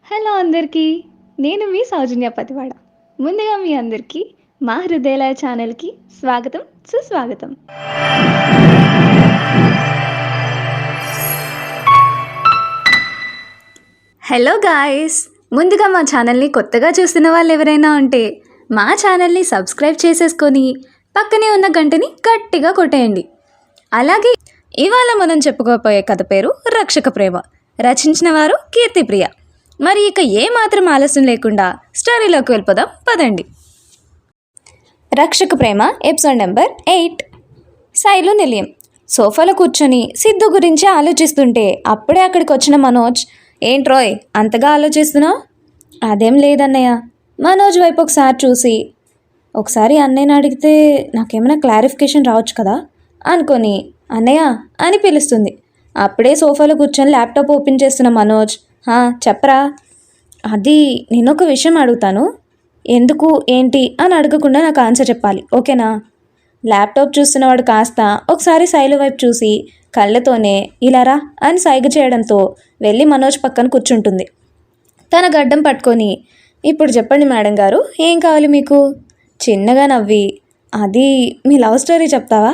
Hello అందరికీ. నేను మీ సౌజన్య పతివాడ. ముందుగా మీ అందరికీ మా హృదయాలయ ఛానల్‌కి స్వాగతం, సుస్వాగతం. Hello guys! ముందుగా మా ఛానల్ని కొత్తగా చూస్తున్న వాళ్ళు ఎవరైనా ఉంటే మా ఛానల్ని సబ్స్క్రైబ్ చేసేసుకొని పక్కనే ఉన్న గంటని గట్టిగా కొట్టేయండి. అలాగే ఇవాళ మనం చెప్పుకోబోయే కథ పేరు రక్షక ప్రేమ. రచించిన వారు కీర్తిప్రియ. మరి ఇక ఏమాత్రం ఆలస్యం లేకుండా స్టోరీలోకి వెళ్ళిపోదాం పదండి. రక్షక ప్రేమ ఎపిసోడ్ నెంబర్ 8. శైలు నిలయం. సోఫాలో కూర్చొని సిద్ధు గురించి ఆలోచిస్తుంటే అప్పుడే అక్కడికి వచ్చిన మనోజ్, ఏంట్రోయ్ అంతగా ఆలోచిస్తున్నావు? అదేం లేదన్నయ్య. మనోజ్ వైపు ఒకసారి చూసి, ఒకసారి అన్నయ్యని అడిగితే నాకేమైనా క్లారిఫికేషన్ రావచ్చు కదా అనుకొని అన్నయ్య అని పిలుస్తుంది. అప్పుడే సోఫాలో కూర్చొని ల్యాప్టాప్ ఓపెన్ చేస్తున్న మనోజ్, చెప్పరా? అది నేనొక విషయం అడుగుతాను, ఎందుకు ఏంటి అని అడగకుండా నాకు ఆన్సర్ చెప్పాలి, ఓకేనా? ల్యాప్టాప్ చూస్తున్నవాడు కాస్త ఒకసారి శైలు వైపు చూసి కళ్ళతోనే ఇలా రా అని సైగ చేయడంతో వెళ్ళి మనోజ్ పక్కన కూర్చుంటుంది. తన గడ్డం పట్టుకొని, ఇప్పుడు చెప్పండి మేడం గారు, ఏం కావాలి మీకు? చిన్నగా నవ్వి, అది మీ లవ్ స్టోరీ చెప్తావా?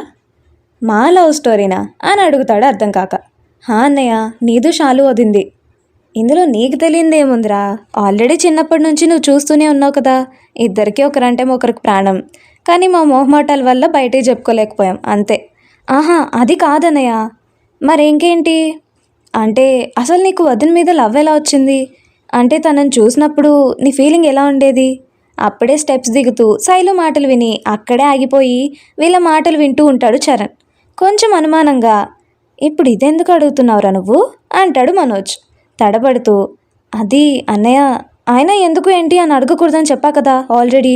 మా లవ్ స్టోరీనా అని అడుగుతాడు అర్థం కాక. అన్నయ్య, నీదు షాలు వదింది. ఇందులో నీకు తెలియదేముందిరా, ఆల్రెడీ చిన్నప్పటి నుంచి నువ్వు చూస్తూనే ఉన్నావు కదా. ఇద్దరికి ఒకరంటే ఒకరికి ప్రాణం, కానీ మా మొహమాటాల వల్ల బయటికి చెప్పుకోలేకపోయాం అంతే. అది కాదన్నయ్య. మరేంకేంటి? అంటే అసలు నీకు వదిన మీద లవ్ ఎలా వచ్చింది? అంటే తనని చూసినప్పుడు నీ ఫీలింగ్ ఎలా ఉండేది? అప్పుడే స్టెప్స్ దిగుతూ శైలు మాటలు విని అక్కడే ఆగిపోయి వీళ్ళ మాటలు వింటూ ఉంటాడు చరణ్. కొంచెం అనుమానంగా, ఇప్పుడు ఇదెందుకు అడుగుతున్నావురా నువ్వు అంటాడు మనోజ్ తడబడుతూ. అది అన్నయ్య, ఆయన ఎందుకు ఏంటి అని అడగకూడదని చెప్పా కదా ఆల్రెడీ,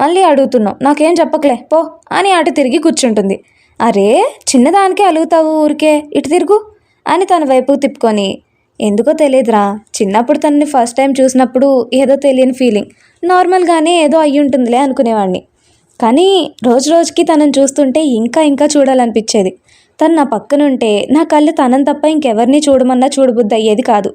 మళ్ళీ అడుగుతున్నావు, నాకేం చెప్పకలే పో అని అటు తిరిగి కూర్చుంటుంది. అరే చిన్నదానికే అలుగుతావు, ఊరికే ఇటు తిరుగు అని తన వైపు తిప్పుకొని, ఎందుకో తెలియదురా, చిన్నప్పుడు తనని ఫస్ట్ టైం చూసినప్పుడు ఏదో తెలియని ఫీలింగ్, నార్మల్గానే ఏదో అయ్యి ఉంటుందిలే అనుకునేవాడిని. కానీ రోజు రోజుకి తనని చూస్తుంటే ఇంకా ఇంకా చూడాలనిపించేది. తను నా పక్కనుంటే నా కళ్ళు తనని తప్ప ఇంకెవరిని చూడమన్నా చూడబుద్ది అయ్యేది కాదు.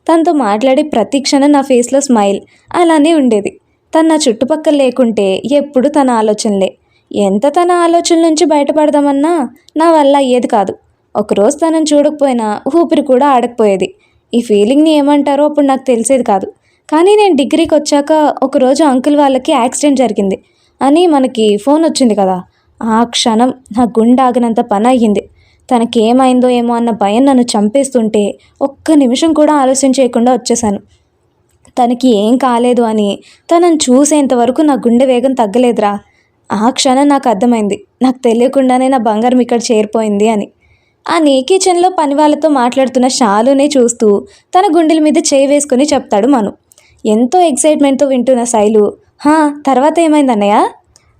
తనతో మాట్లాడే ప్రతి క్షణం నా ఫేస్లో స్మైల్ అలానే ఉండేది. తను నా చుట్టుపక్కల లేకుంటే ఎప్పుడు తన ఆలోచనలే. ఎంత తన ఆలోచనల నుంచి బయటపడదామన్నా నా వల్ల అయ్యేది కాదు. ఒకరోజు తనని చూడకపోయినా ఊపిరి కూడా ఆడకపోయేది. ఈ ఫీలింగ్ని ఏమంటారో అప్పుడు నాకు తెలిసేది కాదు. కానీ నేను డిగ్రీకి వచ్చాక ఒకరోజు అంకుల్ వాళ్ళకి యాక్సిడెంట్ జరిగింది అని మనకి ఫోన్ వచ్చింది కదా. ఆ క్షణం నా గుండె ఆగినంత పని అయ్యింది. తనకేమైందో ఏమో అన్న భయం నన్ను చంపేస్తుంటే ఒక్క నిమిషం కూడా ఆలోచన చేయకుండా వచ్చేసాను. తనకి ఏం కాలేదు అని తనని చూసేంతవరకు నా గుండె వేగం తగ్గలేదురా. ఆ క్షణం నాకు అర్థమైంది, నాకు తెలియకుండానే నా బంగారం ఇక్కడ చేరిపోయింది అని. అని కిచెన్లో పని వాళ్ళతో మాట్లాడుతున్న షాలునే చూస్తూ తన గుండెల మీద చేయి వేసుకుని చెప్తాడు మను. ఎంతో ఎక్సైట్మెంట్తో వింటున్న శైలు, తర్వాత ఏమైందన్నయ్య?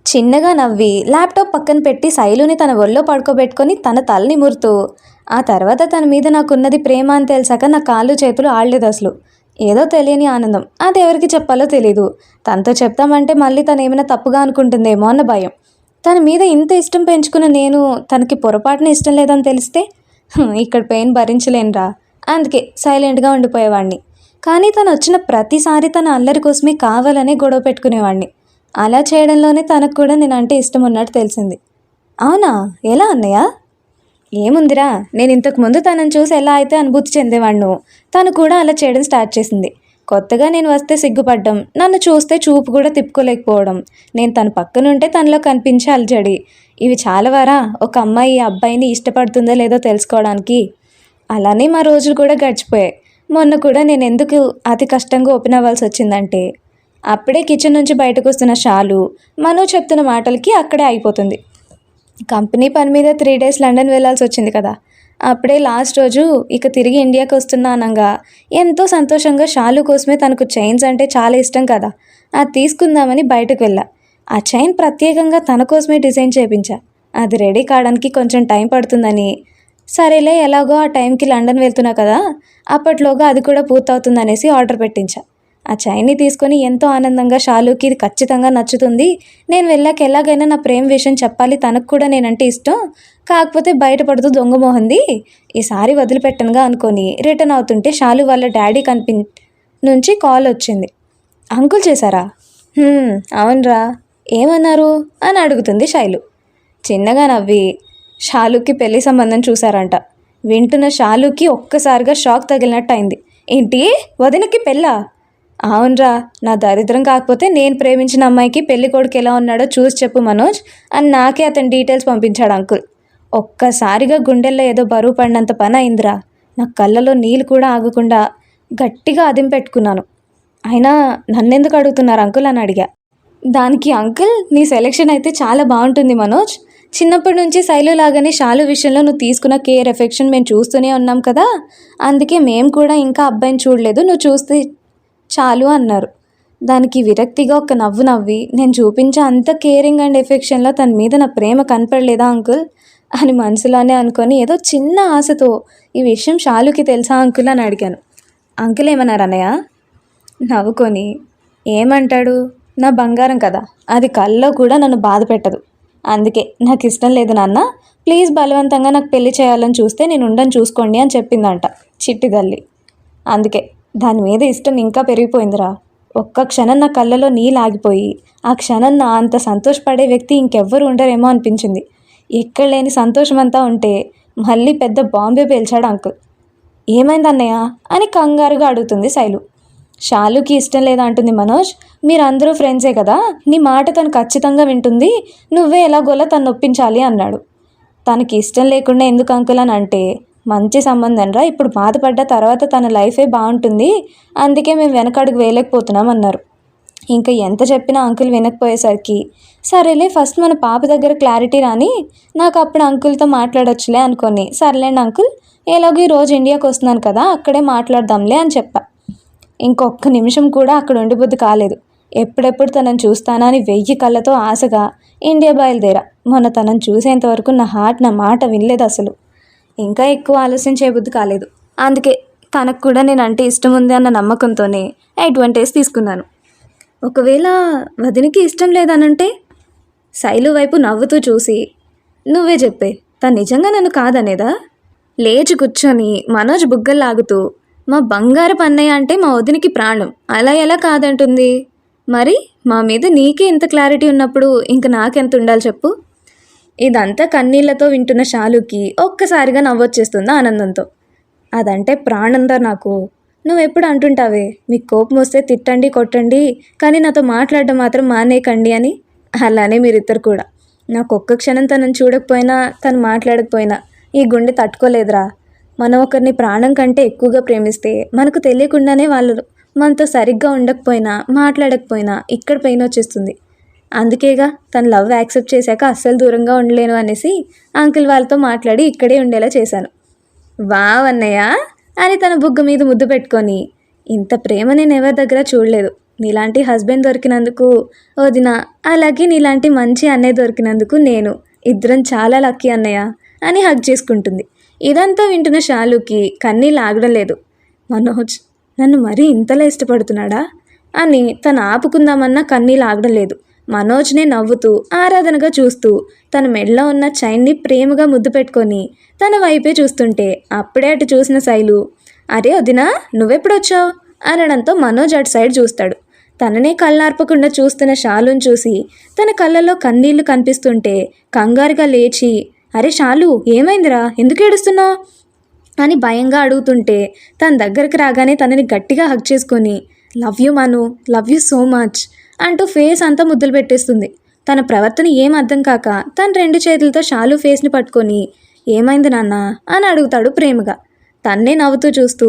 చిన్నగా నవ్వి ల్యాప్టాప్ పక్కన పెట్టి శైలుని తన ఒళ్ళో పడుకోబెట్టుకొని తన తలని మురుతూ, ఆ తర్వాత తన మీద నాకున్నది ప్రేమ అని తెలిసాక నా కాళ్ళు చేతులు ఆడలేదు అసలు. ఏదో తెలియని ఆనందం, అది ఎవరికి చెప్పాలో తెలీదు. తనతో చెప్తామంటే మళ్ళీ తను ఏమైనా తప్పుగా అనుకుంటుందేమో అన్న భయం. తన మీద ఇంత ఇష్టం పెంచుకున్న నేను తనకి పొరపాటున ఇష్టం లేదని తెలిస్తే ఇక్కడ పెయిన్ భరించలేనురా. అందుకే సైలెంట్గా ఉండిపోయేవాడిని. కానీ తను వచ్చిన ప్రతిసారి తన అల్లరి కోసమే కావాలనే గొడవ పెట్టుకునేవాడిని. అలా చేయడంలోనే తనకు కూడా నేనంటే ఇష్టం ఉన్నట్టు తెలిసింది. అవునా, ఎలా అన్నయ్య? ఏముందిరా, నేను ఇంతకుముందు తనని చూసి ఎలా అయితే అనుభూతి చెందేవాడిను, తను కూడా అలా చేయడం స్టార్ట్ చేసింది. కొత్తగా నేను వస్తే సిగ్గుపడ్డం, నన్ను చూస్తే చూపు కూడా తిప్పుకోలేకపోవడం, నేను తన పక్కనుంటే తనలో కనిపించే అలజడి, ఇవి చాలావారా ఒక అమ్మాయి అబ్బాయిని ఇష్టపడుతుందో లేదో తెలుసుకోవడానికి. అలానే మా రోజులు కూడా గడిచిపోయాయి. మొన్న కూడా నేను ఎందుకు అతి కష్టంగా ఓపెన్ అవ్వాల్సి వచ్చిందంటే, అప్పుడే కిచెన్ నుంచి బయటకు వస్తున్న షాలు మను చెప్తున్న మాటలకి అక్కడే అయిపోతుంది. కంపెనీ పని మీద 3 days లండన్ వెళ్ళాల్సి వచ్చింది కదా. అప్పుడే లాస్ట్ రోజు ఇక తిరిగి ఇండియాకి వస్తున్నా అనగా ఎంతో సంతోషంగా షాలు కోసమే, తనకు చైన్స్ అంటే చాలా ఇష్టం కదా, అది తీసుకుందామని బయటకు వెళ్ళా. ఆ చైన్ ప్రత్యేకంగా తన కోసమే డిజైన్ చేయించా. అది రెడీ కావడానికి కొంచెం టైం పడుతుందని, సరేలే ఎలాగో ఆ టైంకి లండన్ వెళ్తున్నా కదా, అప్పట్లోగా అది కూడా పూర్తవుతుందనేసి ఆర్డర్ పెట్టించా. ఆ చైన్ని తీసుకొని ఎంతో ఆనందంగా షాలుకి ఇది ఖచ్చితంగా నచ్చుతుంది, నేను వెళ్ళాక ఎలాగైనా నా ప్రేమ విషయం చెప్పాలి, తనకు కూడా నేనంటే ఇష్టం, కాకపోతే బయటపడుతూ దొంగమోహంది, ఈసారి వదిలిపెట్టనుగా అనుకొని రిటర్న్ అవుతుంటే షాలు వాళ్ళ డాడీ నుంచి కాల్ వచ్చింది. అంకుల్ చేశారా? అవునరా. ఏమన్నారు అని అడుగుతుంది శైలు. చిన్నగా నవ్వి, షాలుకి పెళ్లి సంబంధం చూశారంట. వింటున్న షాలుకి ఒక్కసారిగా షాక్ తగిలినట్టు అయింది. ఏంటి, వదినకి పెళ్ళా? అవునరా, నా దరిద్రం కాకపోతే నేను ప్రేమించిన అమ్మాయికి పెళ్లి కొడుకు ఎలా ఉన్నాడో చూసి చెప్పు మనోజ్ అని నాకే అతని డీటెయిల్స్ పంపించాడు అంకుల్. ఒక్కసారిగా గుండెల్లో ఏదో బరువు పడినంత పని అయిందిరా. నా కళ్ళలో నీళ్ళు కూడా ఆగకుండా గట్టిగా అదిం పెట్టుకున్నాను. అయినా నన్నెందుకు అడుగుతున్నారు అంకుల్ అని అడిగా. దానికి అంకుల్, నీ సెలెక్షన్ అయితే చాలా బాగుంటుంది మనోజ్. చిన్నప్పటి నుంచి శైలు లాగానే షాలు విషయంలో నువ్వు తీసుకున్న కేర్, ఎఫెక్షన్ మేము చూస్తూనే ఉన్నాం కదా, అందుకే మేము కూడా ఇంకా అబ్బాయిని చూడలేదు, నువ్వు చూస్తే చాలు అన్నారు. దానికి విరక్తిగా ఒక నవ్వు నవ్వి, నేను చూపించే అంత కేరింగ్ అండ్ ఎఫెక్షన్లో తన మీద నా ప్రేమ కనపడలేదా అంకుల్ అని మనసులోనే అనుకొని ఏదో చిన్న ఆశతో ఈ విషయం షాలుకి తెలుసా అంకుల్ అని అడిగాను. అంకుల్ ఏమన్నారు అన్నయ్య? నవ్వుకొని, ఏమంటాడు, నా బంగారం కదా, అది కల్లో కూడా నన్ను బాధ పెట్టదు. అందుకే నాకు ఇష్టం లేదు నాన్న, ప్లీజ్ బలవంతంగా నాకు పెళ్లి చేయాలని చూస్తే నేను ఉండని చూసుకోండి అని చెప్పిందంట చిట్టి తల్లి. అందుకే దాని మీద ఇష్టం ఇంకా పెరిగిపోయిందిరా. ఒక్క క్షణం నా కళ్ళలో నీళ్ళు ఆగిపోయి ఆ క్షణం నా అంత సంతోషపడే వ్యక్తి ఇంకెవ్వరు ఉండరేమో అనిపించింది. ఎక్కడ లేని సంతోషం అంతా ఉంటే మళ్ళీ పెద్ద బాంబే పేల్చాడు అంకుల్. ఏమైంది అన్నయ్య అని కంగారుగా అడుగుతుంది శైలు. షాలుకి ఇష్టం లేదా అంటుంది మనోజ్. మీరందరూ ఫ్రెండ్సే కదా, నీ మాట తను ఖచ్చితంగా వింటుంది, నువ్వే ఎలాగోలా తను ఒప్పించాలి అన్నాడు. తనకి ఇష్టం లేకుండా ఎందుకు అంకుల్ అని అంటే, మంచి సంబంధం రా, ఇప్పుడు బాధపడ్డ తర్వాత తన లైఫే బాగుంటుంది, అందుకే మేము వెనకడుగు వేయలేకపోతున్నాం అన్నారు. ఇంకా ఎంత చెప్పినా అంకుల్ వినకపోయేసరికి, సరేలే ఫస్ట్ మన పాప దగ్గర క్లారిటీ రాని, నాకు అప్పుడు అంకుల్తో మాట్లాడొచ్చులే అనుకొని, సర్లేండి అంకుల్, ఎలాగో ఈరోజు ఇండియాకి వస్తున్నాను కదా, అక్కడే మాట్లాడదాంలే అని చెప్పా. ఇంకొక్క నిమిషం కూడా అక్కడ ఉండిబుద్ధి కాలేదు. ఎప్పుడెప్పుడు తనని చూస్తానా అని 1000 కళ్ళతో ఆశగా ఇండియా బయలుదేరా. మొన్న తనని చూసేంతవరకు నా హార్ట్ నా మాట వినలేదు అసలు. ఇంకా ఎక్కువ ఆలస్యం చేయబుద్ధి కాలేదు. అందుకే తనకు కూడా నేనంటే ఇష్టం ఉంది అన్న నమ్మకంతోనే అడ్వాంటేజ్ తీసుకున్నాను. ఒకవేళ వదినికి ఇష్టం లేదనంటే? శైలు వైపు నవ్వుతూ చూసి, నువ్వే చెప్పే, తను నిజంగా నన్ను కాదనేదా? లేచి కూర్చొని మనోజ్ బుగ్గల్లాగుతూ, మా బంగారు పన్నయ్య అంటే మా వదినికి ప్రాణం, అలా ఎలా కాదంటుంది? మరి మా మీద నీకే ఇంత క్లారిటీ ఉన్నప్పుడు ఇంక నాకెంత ఉండాలి చెప్పు? ఇదంతా కన్నీళ్లతో వింటున్న షాలుకి ఒక్కసారిగా నవ్వొచ్చేస్తుంది ఆనందంతో. అదంటే ప్రాణంతో నాకు. నువ్వెప్పుడు అంటుంటావే, మీకు కోపం వస్తే తిట్టండి కొట్టండి, కానీ నాతో మాట్లాడడం మాత్రం మానేయకండి అని. అలానే మీరిద్దరు కూడా. నాకు ఒక్క క్షణం తనని చూడకపోయినా, తను మాట్లాడకపోయినా ఈ గుండె తట్టుకోలేదురా. మనం ఒకరిని ప్రాణం కంటే ఎక్కువగా ప్రేమిస్తే మనకు తెలియకుండానే వాళ్ళు మనతో సరిగ్గా ఉండకపోయినా, మాట్లాడకపోయినా ఇక్కడ పెయిన్ వచ్చేస్తుంది. అందుకేగా తను లవ్ యాక్సెప్ట్ చేశాక అస్సలు దూరంగా ఉండలేను అనేసి అంకుల్ వాళ్ళతో మాట్లాడి ఇక్కడే ఉండేలా చేశాను. వావ్ అన్నయ్య అని తన బుగ్గ మీద ముద్దు పెట్టుకొని, ఇంత ప్రేమ నేను ఎవరి దగ్గర చూడలేదు. నీలాంటి హస్బెండ్ దొరికినందుకు వదిన, అలాగే నీలాంటి మంచి అన్నయ్య దొరికినందుకు నేను, ఇద్దరం చాలా లక్కీ అన్నయ్య అని హగ్ చేసుకుంటుంది. ఇదంతా వింటున్న షాలుకి కన్నీళ్ళు ఆగడం లేదు. మనోజ్ నన్ను మరీ ఇంతలా ఇష్టపడుతున్నాడా అని తను ఆపుకుందామన్నా కన్నీళ్ళు ఆగడం లేదు. మనోజ్నే నవ్వుతూ ఆరాధనగా చూస్తూ తన మెడలో ఉన్న చైన్ని ప్రేమగా ముద్దు పెట్టుకొని తన వైపే చూస్తుంటే అప్పుడే అటు చూసిన శైలు, అరే వదినా నువ్వెప్పుడొచ్చావు అనడంతో మనోజ్ అటు సైడ్ చూస్తాడు. తననే కళ్ళార్పకుండా చూస్తున్న షాలుని చూసి తన కళ్ళల్లో కన్నీళ్లు కనిపిస్తుంటే కంగారుగా లేచి, అరే షాలు ఏమైందిరా, ఎందుకు ఏడుస్తున్నావు అని భయంగా అడుగుతుంటే తన దగ్గరికి రాగానే తనని గట్టిగా హగ్ చేసుకొని, love you Manu, love you so much అంటూ ఫేస్ అంతా ముద్దులు పెట్టేస్తుంది. తన ప్రవర్తన ఏం అర్థం కాక తన 2 చేతులతో షాలు ఫేస్ని పట్టుకొని, ఏమైంది నాన్న అని అడుగుతాడు ప్రేమగా. తన్నే నవ్వుతూ చూస్తూ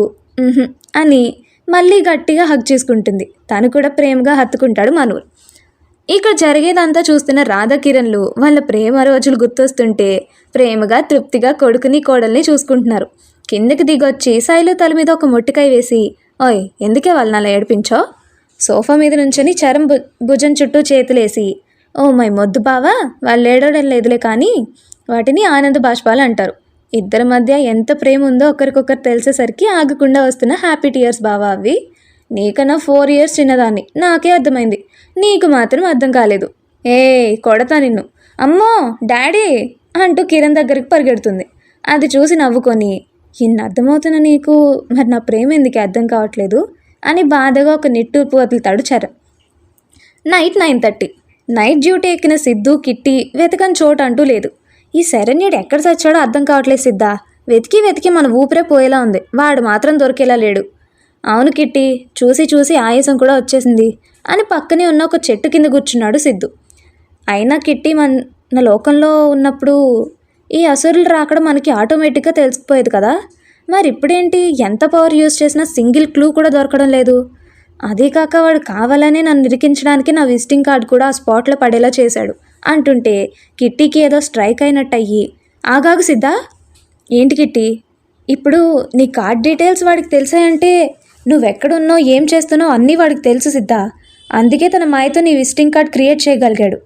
అని మళ్ళీ గట్టిగా హగ్ చేసుకుంటుంది. తను కూడా ప్రేమగా హత్తుకుంటాడు మను. ఇక్కడ జరిగేదంతా చూస్తున్న రాధాకిరణ్లు వాళ్ళ ప్రేమ రోజులు గుర్తొస్తుంటే ప్రేమగా తృప్తిగా కొడుకుని కోడల్ని చూసుకుంటున్నారు. కిందకి దిగొచ్చి శైలు తల మీద ఒక మొట్టికాయ వేసి, ఓయ్ ఎందుకే వాళ్ళని అలా ఏడిపించో? సోఫా మీద నుంచొని చరం భుజం చుట్టూ చేతులేసి, ఓ మై మొద్దు బావా, వాళ్ళు ఏడవడం లేదులే కానీ వాటిని ఆనంద బాష్పాలు అంటారు. ఇద్దరి మధ్య ఎంత ప్రేమ ఉందో ఒకరికొకరు తెలిసేసరికి ఆగకుండా వస్తున్న హ్యాపీ టీయర్స్ బావా అవి. నీకన్నా 4 years చిన్నదాన్ని, నాకే అర్థమైంది, నీకు మాత్రం అర్థం కాలేదు. ఏ కొడతా నిన్ను, అమ్మో డాడీ అంటూ కిరణ్ దగ్గరికి పరిగెడుతుంది. అది చూసి నవ్వుకొని, ఇన్ని అర్థమవుతున్న నీకు మరి నా ప్రేమ ఎందుకు అర్థం కావట్లేదు అని బాధగా ఒక నిట్టూర్పు వదులుతాడు చరణ్. నైట్ 9:30. నైట్ డ్యూటీ ఎక్కిన సిద్ధు కిట్టి వెతకని చోటు అంటూ లేదు. ఈ శరణ్యుడు ఎక్కడ చచ్చాడో అర్థం కావట్లేదు సిద్ధా. వెతికి వెతికి మన ఊపిరే పోయేలా ఉంది, వాడు మాత్రం దొరికేలా లేడు. అవును కిట్టి, చూసి చూసి ఆయాసం కూడా వచ్చేసింది అని పక్కనే ఉన్న ఒక చెట్టు కింద కూర్చున్నాడు సిద్ధు. అయినా కిట్టి మన లోకంలో ఉన్నప్పుడు ఈ అసురులు రాకడం మనకి ఆటోమేటిక్గా తెలిసిపోయేది కదా. మరి ఇప్పుడేంటి, ఎంత పవర్ యూజ్ చేసినా సింగిల్ క్లూ కూడా దొరకడం లేదు. అదే కాక వాడు కావాలనే నన్ను నిరికించడానికి నా విజిటింగ్ కార్డు కూడా ఆ స్పాట్లో పడేలా చేశాడు అంటుంటే కిట్టీకి ఏదో స్ట్రైక్ అయినట్టు అయ్యి, ఆగాగు సిద్ధా. ఏంటి కిట్టి, ఇప్పుడు నీ కార్డ్ డీటెయిల్స్ వాడికి తెలిసాయంటే నువ్వెక్కడున్నావు ఏం చేస్తున్నావు అన్నీ వాడికి తెలుసు సిద్ధా. అందుకే తన మాయతో నీ విజిటింగ్ కార్డ్ క్రియేట్ చేయగలిగాడు.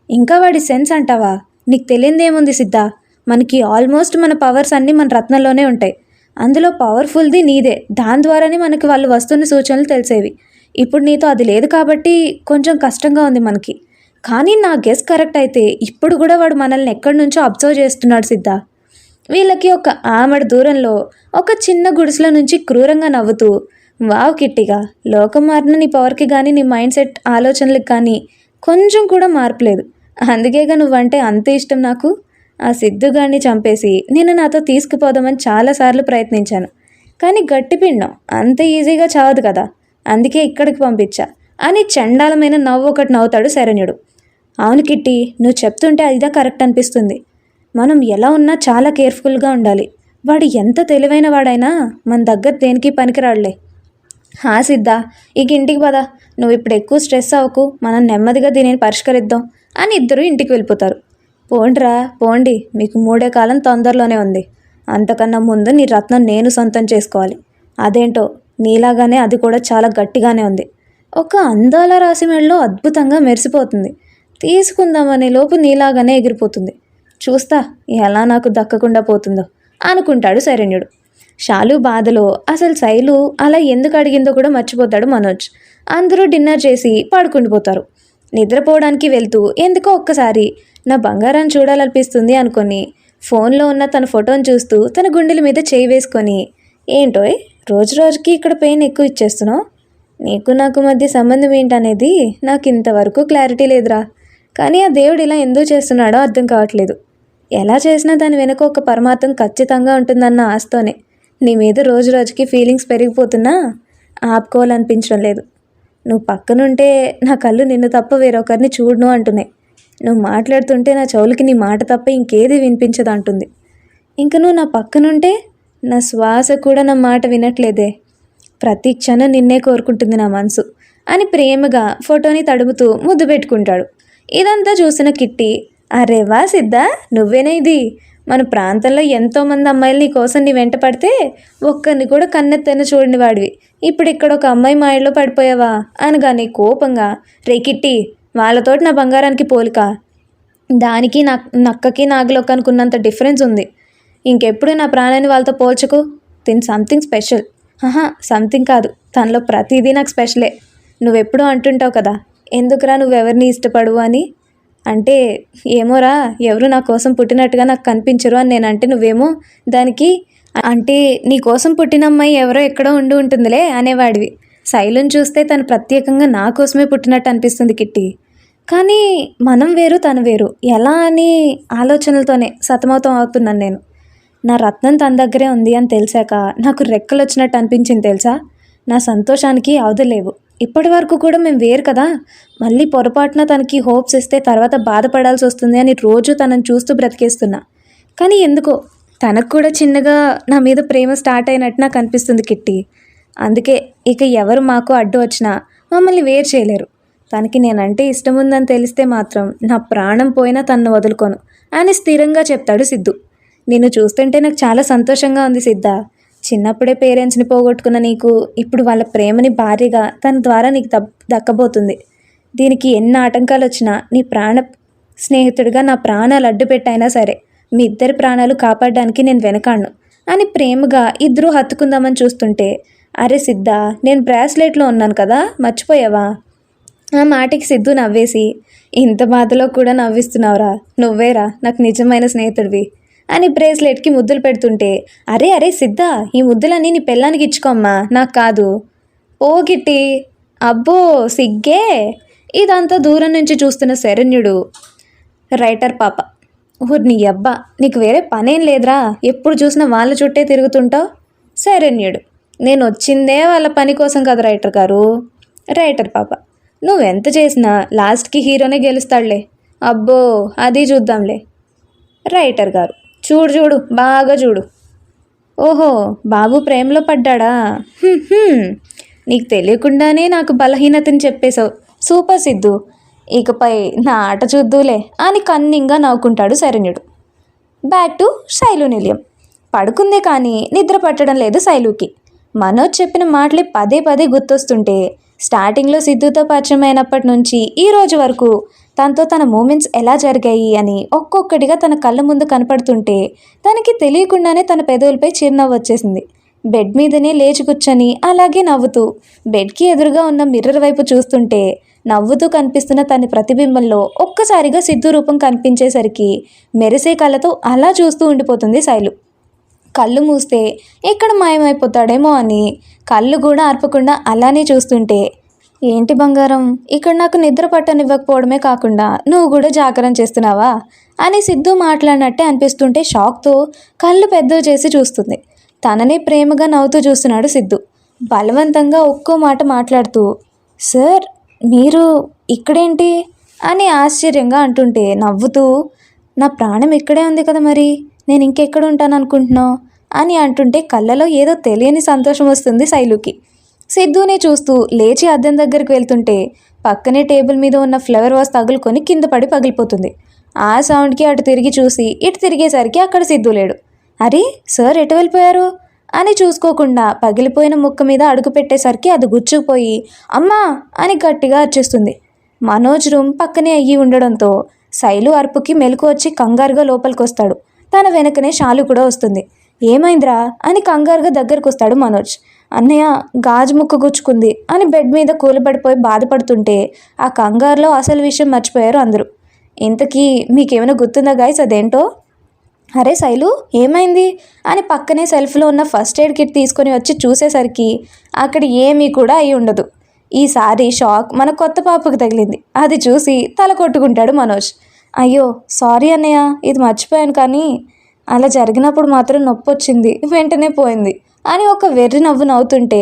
ఇంకా వాడి సెన్స్ అంటావా? నీకు తెలియదేముంది సిద్ధా, మనకి ఆల్మోస్ట్ మన పవర్స్ అన్నీ మన రత్నంలోనే ఉంటాయి. అందులో పవర్ఫుల్ది నీదే, దాని ద్వారానే మనకి వాళ్ళు వస్తున్న సూచనలు తెలిసేవి. ఇప్పుడు నీతో అది లేదు కాబట్టి కొంచెం కష్టంగా ఉంది మనకి. కానీ నా గెస్ కరెక్ట్ అయితే ఇప్పుడు కూడా వాడు మనల్ని ఎక్కడి నుంచో అబ్జర్వ్ చేస్తున్నాడు సిద్ధా. వీళ్ళకి ఒక ఆమడ దూరంలో ఒక చిన్న గుడిసెల నుంచి క్రూరంగా నవ్వుతూ, వావ్ కిట్టిగా, లోకం మారిన నీ పవర్కి కానీ నీ మైండ్ సెట్ ఆలోచనలకు కానీ కొంచెం కూడా మార్పులేదు. అందుకేగా నువ్వంటే అంత ఇష్టం నాకు. ఆ సిద్ధుగాడిని చంపేసి నేను నాతో తీసుకుపోదామని చాలాసార్లు ప్రయత్నించాను, కానీ గట్టిపిండం అంత ఈజీగా చావదు కదా, అందుకే ఇక్కడికి పంపించా అని చండాలమైన నవ్వు ఒకటి నవ్వుతాడు శరణ్యుడు. అవును కిట్టి, నువ్వు చెప్తుంటే అదిదా కరెక్ట్ అనిపిస్తుంది. మనం ఎలా ఉన్నా చాలా కేర్ఫుల్గా ఉండాలి. వాడు ఎంత తెలివైన వాడైనా మన దగ్గర దేనికి పనికిరాడులే. సిద్ధా, ఇక ఇంటికి పదా, నువ్వు ఇప్పుడు ఎక్కువ స్ట్రెస్ అవ్వకు, మనం నెమ్మదిగా దీనిని పరిష్కరిద్దాం అని ఇద్దరు ఇంటికి వెళ్ళిపోతారు. పోండ్రా పోండి, మీకు 3 కాలం తొందరలోనే ఉంది. అంతకన్నా ముందు నీ రత్నం నేను సొంతం చేసుకోవాలి. అదేంటో నీలాగానే అది కూడా చాలా గట్టిగానే ఉంది. ఒక అందాల రాశి మెడలో అద్భుతంగా మెరిసిపోతుంది. తీసుకుందామనే లోపు నీలాగానే ఎగిరిపోతుంది. చూస్తా ఎలా నాకు దక్కకుండా పోతుందో అనుకుంటాడు శరణ్యుడు. శాలు బాధలో అసలు శైలు అలా ఎందుకు అడిగిందో కూడా మర్చిపోతాడు మనోజ్. అందరూ డిన్నర్ చేసి పడుకుండిపోతారు. నిద్రపోవడానికి వెళ్తూ ఎందుకో ఒక్కసారి నా బంగారాన్ని చూడాలనిపిస్తుంది అనుకొని ఫోన్లో ఉన్న తన ఫోటోని చూస్తూ తన గుండెల మీద చేయి వేసుకొని, ఏంటోయ్ రోజు రోజుకి ఇక్కడ పెయిన్ ఎక్కువ ఇచ్చేస్తున్నావు, నీకు నాకు మధ్య సంబంధం ఏంటనేది నాకు ఇంతవరకు క్లారిటీ లేదురా. కానీ ఆ దేవుడు ఇలా ఎందుకు చేస్తున్నాడో అర్థం కావట్లేదు. ఎలా చేసినా దాని వెనుక ఒక పరమార్థం ఖచ్చితంగా ఉంటుందన్న ఆశతోనే నీ మీద రోజు రోజుకి ఫీలింగ్స్ పెరిగిపోతున్నా ఆపుకోవాలనిపించడం లేదు. నువ్వు పక్కనుంటే నా కళ్ళు నిన్ను తప్ప వేరొకరిని చూడను అంటున్నాయి. నువ్వు మాట్లాడుతుంటే నా చెవులకి నీ మాట తప్ప ఇంకేది వినిపించదు అంటుంది. ఇంక నువ్వు నా పక్కనుంటే నా శ్వాస కూడా నా మాట వినట్లేదే. ప్రతి క్షణం నిన్నే కోరుకుంటుంది నా మనసు అని ప్రేమగా ఫోటోని తడుముతూ ముద్దు పెట్టుకుంటాడు. ఇదంతా చూసిన కిట్టి, అరే వా సిద్ధా, నువ్వేనా ఇది? మన ప్రాంతంలో ఎంతోమంది అమ్మాయిలు నీ కోసం నీ వెంట పడితే ఒక్కరిని కూడా కన్నెత్తైన చూడని వాడివి, ఇప్పుడు ఇక్కడ ఒక అమ్మాయి మాయలో పడిపోయావా అనగానే కోపంగా, రే కిట్టి, వాళ్ళతోటి నా బంగారానికి పోలిక, దానికి నక్కకి నాగలోకి అనుకున్నంత డిఫరెన్స్ ఉంది. ఇంకెప్పుడు నా ప్రాణాన్ని వాళ్ళతో పోల్చకు. తిన్ సంథింగ్ స్పెషల్. సంథింగ్ కాదు, తనలో ప్రతిదీ నాకు స్పెషలే. నువ్వెప్పుడూ అంటుంటావు కదా, ఎందుకురా నువ్వెవరిని ఇష్టపడవు అని. అంటే ఏమోరా, ఎవరు నా కోసం పుట్టినట్టుగా నాకు కనిపించరు అని నేనంటే నువ్వేమో దానికి అంటే నీ కోసం పుట్టిన అమ్మాయి ఎవరో ఎక్కడో ఉంటుందిలే అనేవాడివి. శైలుని చూస్తే తను ప్రత్యేకంగా నా కోసమే పుట్టినట్టు అనిపిస్తుంది కిట్టి. కానీ మనం వేరు తను వేరు ఎలా అని ఆలోచనలతోనే సతమతం అవుతున్నాను నేను. నా రత్నం తన దగ్గరే ఉంది అని తెలిసాక నాకు రెక్కలు వచ్చినట్టు అనిపించింది తెలుసా. నా సంతోషానికి అవధలేవు. ఇప్పటి వరకు కూడా మేము వేరు కదా, మళ్ళీ పొరపాటున తనకి హోప్స్ ఇస్తే తర్వాత బాధపడాల్సి వస్తుంది అని రోజు తనని చూస్తూ బ్రతికేస్తున్నా. కానీ ఎందుకో తనకు కూడా చిన్నగా నా మీద ప్రేమ స్టార్ట్ అయినట్టు నాకు అనిపిస్తుంది కిట్టి. అందుకే ఇక ఎవరు మాకు అడ్డు వచ్చినా మమ్మల్ని వేరు చేయలేరు. తనకి నేనంటే ఇష్టం ఉందని తెలిస్తే మాత్రం నా ప్రాణం పోయినా తనను వదులుకోను అని స్థిరంగా చెప్తాడు సిద్ధు. నిన్ను చూస్తుంటే నాకు చాలా సంతోషంగా ఉంది సిద్ధ. చిన్నప్పుడే పేరెంట్స్ని పోగొట్టుకున్న నీకు ఇప్పుడు వాళ్ళ ప్రేమని భారీగా తన ద్వారా నీకు దక్కబోతుంది. దీనికి ఎన్ని ఆటంకాలు వచ్చినా నీ ప్రాణ స్నేహితుడిగా నా ప్రాణాలు అడ్డు పెట్టైనా సరే మీ ఇద్దరి ప్రాణాలు కాపాడడానికి నేను వెనకాడను అని ప్రేమగా ఇద్దరూ హత్తుకుందామని చూస్తుంటే, అరే సిద్ధ, నేను బ్రాస్లెట్లో ఉన్నాను కదా, మర్చిపోయావా? ఆ మాటకి సిద్ధు నవ్వేసి, ఇంత బాధలో కూడా నవ్విస్తున్నావురా, నువ్వేరా నాకు నిజమైన స్నేహితుడివి అని బ్రేస్లెట్కి ముద్దులు పెడుతుంటే, అరే అరే సిద్ధ, ఈ ముద్దులన్నీ నీ పెళ్ళానికి ఇచ్చుకోమ్మా, నాకు కాదు ఓ కిట్టి, అబ్బో సిగ్గే. ఇదంతా దూరం నుంచి చూస్తున్న శరణ్యుడు, రైటర్ పాప, ఊరు నీ అబ్బా, నీకు వేరే పనేం లేదురా, ఎప్పుడు చూసినా వాళ్ళ చుట్టే తిరుగుతుంటావు. శరణ్యుడు, నేను వచ్చిందే వాళ్ళ పని కోసం కదా రైటర్ గారు. రైటర్ పాప, నువ్వెంత చేసినా లాస్ట్కి హీరోనే గెలుస్తాడులే. అబ్బో అది చూద్దాంలే. రైటర్ గారు, చూడు చూడు బాగా చూడు. ఓహో, బాబు ప్రేమలో పడ్డాడా? నీకు తెలియకుండానే నాకు బలహీనతని చెప్పేశావు. సూపర్ సిద్ధు, ఇకపై నా ఆట చూద్దులే అని కన్నింగా నవ్వుకుంటాడు శరణ్యుడు. బ్యాక్ టు శైలు నిలయం. పడుకుందే కానీ నిద్ర పట్టడం లేదు శైలుకి. మనోజ్ చెప్పిన మాటలే పదే పదే గుర్తొస్తుంటే, స్టార్టింగ్లో సిద్ధుతో పరిచయం అయినప్పటి నుంచి ఈ రోజు వరకు తనతో తన మూమెంట్స్ ఎలా జరిగాయి అని ఒక్కొక్కటిగా తన కళ్ళ ముందు కనపడుతుంటే తనకి తెలియకుండానే తన పెదవులపై చిరునవ్వు వచ్చేసింది. బెడ్ మీదనే లేచి కూర్చొని అలాగే నవ్వుతూ బెడ్కి ఎదురుగా ఉన్న మిర్రర్ వైపు చూస్తుంటే నవ్వుతూ కనిపిస్తున్న తన ప్రతిబింబంలో ఒక్కసారిగా సిద్ధు రూపం కనిపించేసరికి మెరిసే కళ్ళతో అలా చూస్తూ ఉండిపోతుంది శైలు. కళ్ళు మూస్తే ఎక్కడ మాయమైపోతాడేమో అని కళ్ళు కూడా ఆర్పకుండా అలానే చూస్తుంటే, ఏంటి బంగారం, ఇక్కడ నాకు నిద్ర పట్టనివ్వకపోవడమే కాకుండా నువ్వు కూడా జాగరణ చేస్తున్నావా అని సిద్ధు మాట్లాడినట్టే అనిపిస్తుంటే షాక్తో కళ్ళు పెద్దవి చేసి చూస్తుంది. తననే ప్రేమగా నవ్వుతూ చూస్తున్నాడు సిద్ధు. బలవంతంగా ఒక్కో మాట మాట్లాడుతూ, సార్ మీరు ఇక్కడేంటి అని ఆశ్చర్యంగా అంటుంటే నవ్వుతూ, నా ప్రాణం ఇక్కడే ఉంది కదా, మరి నేను ఇంకెక్కడ ఉంటాను అనుకుంటున్నావు అని అంటుంటే కళ్ళలో ఏదో తెలియని సంతోషం వస్తుంది శైలుకి. సిద్ధుని చూస్తూ లేచి అద్దం దగ్గరికి వెళ్తుంటే పక్కనే టేబుల్ మీద ఉన్న ఫ్లవర్ వాస్ తగులుకొని కింద పడి పగిలిపోతుంది. ఆ సౌండ్కి అటు తిరిగి చూసి ఇటు తిరిగేసరికి అక్కడ సిద్ధు లేడు. అరే సార్ ఎటు వెళ్ళిపోయారు అని చూసుకోకుండా పగిలిపోయిన ముక్క మీద అడుగు పెట్టేసరికి అది గుచ్చుకుపోయి అమ్మా అని గట్టిగా అరిచేస్తుంది. మనోజ్ రూమ్ పక్కనే అయ్యి ఉండడంతో శైలు అరుపుకి మెలకు వచ్చి కంగారుగా లోపలికి వస్తాడు. తన వెనకనే షాలు కూడా వస్తుంది. ఏమైందిరా అని కంగారుగా దగ్గరకు వస్తాడు మనోజ్. అన్నయ్య గాజు ముక్క గుచ్చుకుంది అని బెడ్ మీద కూలబడిపోయి బాధపడుతుంటే ఆ కంగారులో అసలు విషయం మర్చిపోయారు అందరూ. ఇంతకీ మీకేమైనా గుర్తుందా గాయస్ అదేంటో? అరే శైలు ఏమైంది అని పక్కనే సెల్ఫ్లో ఉన్న ఫస్ట్ ఎయిడ్ కిట్ తీసుకొని వచ్చి చూసేసరికి అక్కడ ఏమీ కూడా అయి ఉండదు. ఈసారి షాక్ మన కొత్త పాపకు తగిలింది. అది చూసి తల కొట్టుకుంటాడు మనోజ్. అయ్యో సారీ అన్నయ్య, ఇది మర్చిపోయాను, కానీ అలా జరిగినప్పుడు మాత్రం నొప్పి వచ్చింది, వెంటనే పోయింది అని ఒక వెర్రి నవ్వు నవ్వుతుంటే,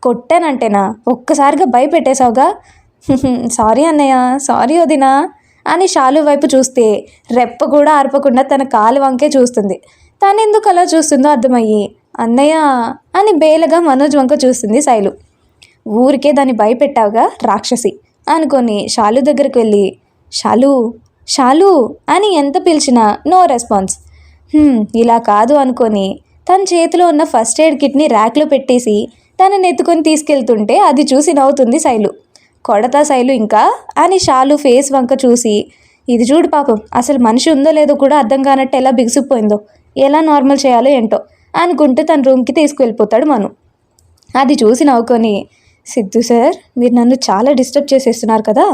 కొట్టానంటేనా, ఒక్కసారిగా భయపెట్టేశావుగా. సారీ అన్నయ్య, సారీ వదినా అని షాలు వైపు చూస్తే రెప్ప కూడా ఆర్పకుండా తన కాలు వంకే చూస్తుంది. తను ఎందుకు అలా చూస్తుందో అర్థమయ్యి అన్నయ్య అని బేలగా మనోజ్ వంక చూస్తుంది శైలు. ఊరికే దాన్ని భయపెట్టావుగా రాక్షసి అనుకొని షాలు దగ్గరికి వెళ్ళి షాలు షాలు అని ఎంత పిలిచినా నో రెస్పాన్స్. ఇలా కాదు అనుకొని తన చేతిలో ఉన్న ఫస్ట్ ఎయిడ్ కిట్ని ర్యాక్లో పెట్టేసి తనని ఎత్తుకొని తీసుకెళ్తుంటే అది చూసి నవ్వుతుంది శైలు. కొడతా శైలు ఇంకా అని షాలు ఫేస్ వంక చూసి, ఇది చూడు పాపం, అసలు మనిషి ఉందో లేదో కూడా అర్థం కానట్టు ఎలా బిగుసిపోయిందో, ఎలా నార్మల్ చేయాలో ఏంటో అనుకుంటూ తన రూమ్కి తీసుకువెళ్ళిపోతాడు మను. అది చూసి నవ్వుకొని, సిద్ధు సార్ మీరు నన్ను చాలా డిస్టర్బ్ చేసేస్తున్నారు కదా,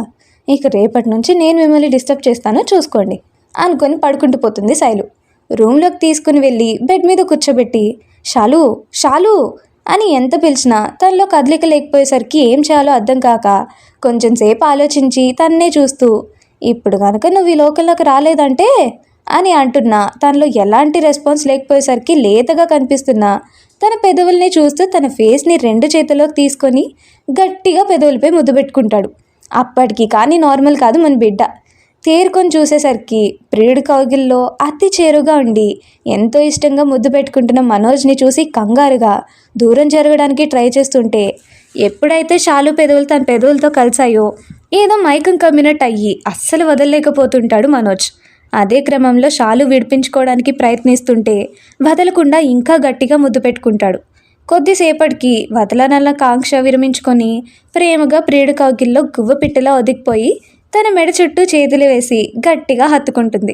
ఇక రేపటి నుంచి నేను మిమ్మల్ని డిస్టర్బ్ చేస్తానో చూసుకోండి అనుకొని పడుకుంటూ పోతుంది శైలు. రూమ్లోకి తీసుకుని వెళ్ళి బెడ్ మీద కూర్చోబెట్టి షాలు షాలు అని ఎంత పిలిచినా తనలో కదలిక లేకపోయేసరికి ఏం చేయాలో అర్థం కాక కొంచెం సేపు ఆలోచించి తన్నే చూస్తూ, ఇప్పుడు కనుక నువ్వు ఈ లోకంలోకి రాలేదంటే అని అంటున్నా తనలో ఎలాంటి రెస్పాన్స్ లేకపోయేసరికి లేతగా కనిపిస్తున్న తన పెదవుల్ని చూస్తూ తన ఫేస్ని రెండు చేతుల్లోకి తీసుకొని గట్టిగా పెదవులపై ముద్దు పెట్టుకుంటాడు. అప్పటికి కానీ నార్మల్ కాదు మన బిడ్డ. తేరుకొని చూసేసరికి ప్రియుడి కౌగిల్లో అతి చేరుగా ఉండి ఎంతో ఇష్టంగా ముద్దు పెట్టుకుంటున్న మనోజ్ని చూసి కంగారుగా దూరం జరగడానికి ట్రై చేస్తుంటే, ఎప్పుడైతే షాలు పెదవులు తన పెదవులతో కలిసాయో ఏదో మైకం కమ్మినట్టు అయ్యి అస్సలు వదలలేకపోతుంటాడు మనోజ్. అదే క్రమంలో షాలు విడిపించుకోవడానికి ప్రయత్నిస్తుంటే వదలకుండా ఇంకా గట్టిగా ముద్దు పెట్టుకుంటాడు. కొద్దిసేపటికి వదలనల్ల కాంక్ష విరమించుకొని ప్రేమగా ప్రియుడి కౌగిల్లో గువ్వ పిట్టలా ఒదిగిపోయి తన మెడ చుట్టూ చేతులు వేసి గట్టిగా హత్తుకుంటుంది.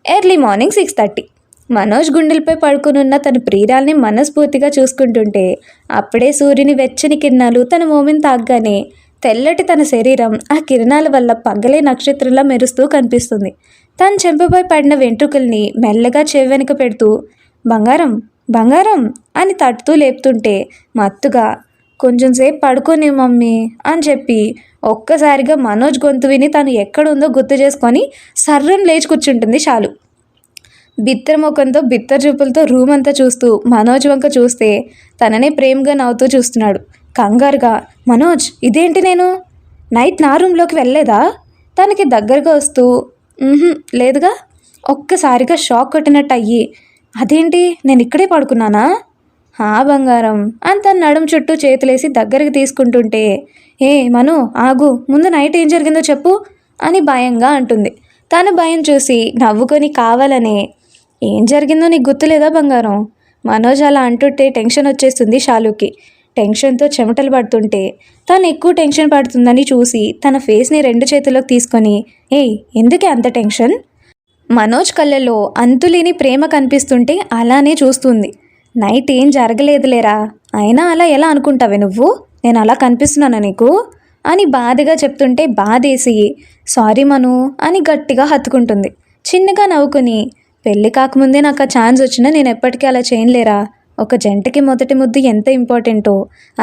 Early morning 6:30. మనోజ్ గుండెలపై పడుకునున్న తన ప్రియురాల్ని మనస్ఫూర్తిగా చూసుకుంటుంటే అప్పుడే సూర్యుని వెచ్చని కిరణాలు తన మోమిని తాగ్గానే తెల్లటి తన శరీరం ఆ కిరణాల వల్ల పగలే నక్షత్రంలా మెరుస్తూ కనిపిస్తుంది. తన చెంపపై పడిన వెంట్రుకల్ని మెల్లగా చెవెనక పెడుతూ బంగారం బంగారం అని తట్టుతూ లేపుతుంటే మత్తుగా కొంచెం సేపు పడుకోని మమ్మీ అని చెప్పి ఒక్కసారిగా మనోజ్ గొంతు విని తను ఎక్కడుందో గుర్తు చేసుకొని సర్రని లేచి కూర్చుంటుంది షాలు. బిత్తర ముఖంతో బిత్తర చూపులతో రూమ్ అంతా చూస్తూ మనోజ్ వంక చూస్తే తననే ప్రేమగా నవ్వుతూ చూస్తున్నాడు. కంగారుగా, మనోజ్ ఇదేంటి, నేను నైట్ నా రూమ్లోకి వెళ్ళలేదా? తనకి దగ్గరగా వస్తూ లేదుగా. ఒక్కసారిగా షాక్ కొట్టినట్టు అయ్యి, అదేంటి నేను ఇక్కడే పడుకున్నానా? బంగారం అని తన నడుం చుట్టూ చేతులేసి దగ్గరికి తీసుకుంటుంటే, మను ఆగు, ముందు నైట్ ఏం జరిగిందో చెప్పు అని భయంగా అంటుంది. తను భయం చూసి నవ్వుకొని కావాలనే, ఏం జరిగిందో నీకు గుర్తులేదా బంగారం? మనోజ్ అలా అంటుంటే టెన్షన్ వచ్చేస్తుంది షాలుకి. టెన్షన్తో చెమటలు పడుతుంటే తను ఎక్కువ టెన్షన్ పడుతుందని చూసి తన ఫేస్ని 2 చేతుల్లోకి తీసుకొని, ఎందుకే అంత టెన్షన్? మనోజ్ కళ్ళల్లో అంతులేని ప్రేమ కనిపిస్తుంటే అలానే చూస్తుంది. నైట్ ఏం జరగలేదులేరా, అయినా అలా ఎలా అనుకుంటావే నువ్వు? నేను అలా కనిపిస్తున్నానా నీకు అని బాధగా చెప్తుంటే బాధేసి, సారీ మను అని గట్టిగా హత్తుకుంటుంది. చిన్నగా నవ్వుకుని, పెళ్ళి కాకముందే నాకు ఆ ఛాన్స్ వచ్చినా నేను ఎప్పటికీ అలా చేయలేరా? ఒక జంటకి మొదటి ముద్దు ఎంత ఇంపార్టెంటో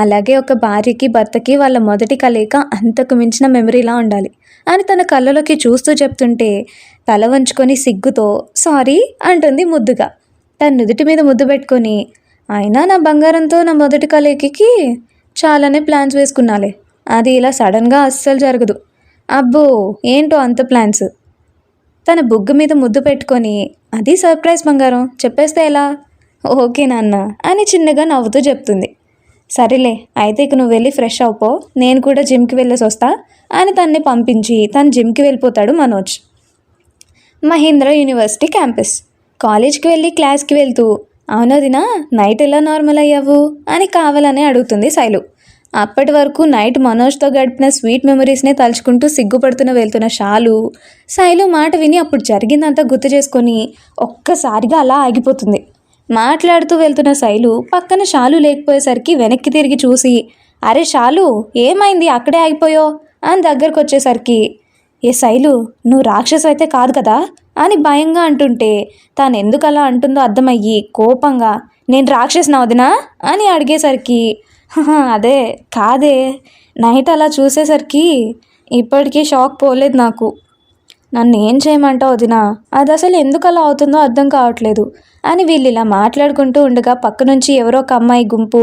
అలాగే ఒక భార్యకి భర్తకి వాళ్ళ మొదటి కలయిక అంతకు మించిన మెమరీలా ఉండాలి అని తన కళ్ళలోకి చూస్తూ చెప్తుంటే తల వంచుకొని సిగ్గుతో సారీ అంటుంది ముద్దుగా. తన నుదుటి మీద ముద్దు పెట్టుకొని, అయినా నా బంగారంతో నా మొదటి కలయికకి చాలానే ప్లాన్స్ వేసుకున్నాలే, అది ఇలా సడన్గా అస్సలు జరగదు. అబ్బో ఏంటో అంత ప్లాన్స్. తన బుగ్గ మీద ముద్దు పెట్టుకొని, అది సర్ప్రైజ్ బంగారం, చెప్పేస్తే ఎలా? ఓకే నాన్న అని చిన్నగా నవ్వుతూ చెప్తుంది. సరేలే అయితే ఇక నువ్వు వెళ్ళి ఫ్రెష్ అవుపో, నేను కూడా జిమ్కి వెళ్ళేసి వస్తా అని తన్ని పంపించి తను జిమ్కి వెళ్ళిపోతాడు మనోజ్. Mahindra university campus. కాలేజ్కి వెళ్ళి క్లాస్కి వెళ్తూ, అవునదినా నైట్ ఎలా నార్మల్ అయ్యావు అని కావాలనే అడుగుతుంది శైలు. అప్పటి వరకు నైట్ మనోజ్తో గడిపిన స్వీట్ మెమరీస్నే తలుచుకుంటూ సిగ్గుపడుతూ వెళ్తున్న శైలు మాట విని అప్పుడు జరిగిందంతా గుర్తు చేసుకొని ఒక్కసారిగా అలా ఆగిపోతుంది. మాట్లాడుతూ వెళ్తున్న శైలు పక్కన షాలు లేకపోయేసరికి వెనక్కి తిరిగి చూసి, అరే షాలు ఏమైంది అక్కడే ఆగిపోయో అని దగ్గరకు వచ్చేసరికి, శైలు నువ్వు రాక్షసు అయితే కాదు కదా అని భయంగా అంటుంటే తాను ఎందుకు అలా అంటుందో అర్థమయ్యి కోపంగా, నేను రాక్షసునా వదినా అని అడిగేసరికి, అదే కాదే, నైట్ అలా చూసేసరికి ఇప్పటికీ షాక్ పోలేదు నాకు. నన్ను ఏం చేయమంటావు వదినా, అది అసలు ఎందుకు అలా అవుతుందో అర్థం కావట్లేదు అని వీళ్ళు ఇలా మాట్లాడుకుంటూ ఉండగా పక్క నుంచి ఎవరో ఒక అమ్మాయి గుంపు,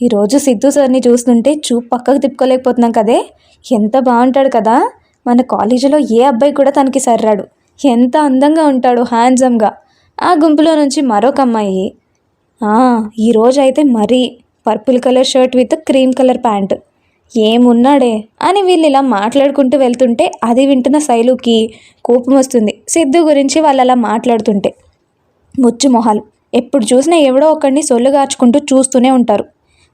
ఈరోజు సిద్ధు సార్ని చూస్తుంటే చూపు పక్కకు తిప్పుకోలేకపోతున్నాం కదే, ఎంత బాగుంటాడు కదా, మన కాలేజీలో ఏ అబ్బాయి కూడా తనకి సర్రాడు, ఎంత అందంగా ఉంటాడు హ్యాండ్సమ్గా. ఆ గుంపులో నుంచి మరొక అమ్మాయి, ఈరోజు అయితే మరీ purple colour shirt with cream colour pant, ఏమున్నాడే అని వీళ్ళు ఇలా మాట్లాడుకుంటూ వెళ్తుంటే అది వింటున్న శైలుకి కోపం వస్తుంది. సిద్ధు గురించి వాళ్ళు అలా మాట్లాడుతుంటే, ముచ్చు మొహాలు ఎప్పుడు చూసినా ఎవడో ఒకడిని సొల్లుగార్చుకుంటూ చూస్తూనే ఉంటారు,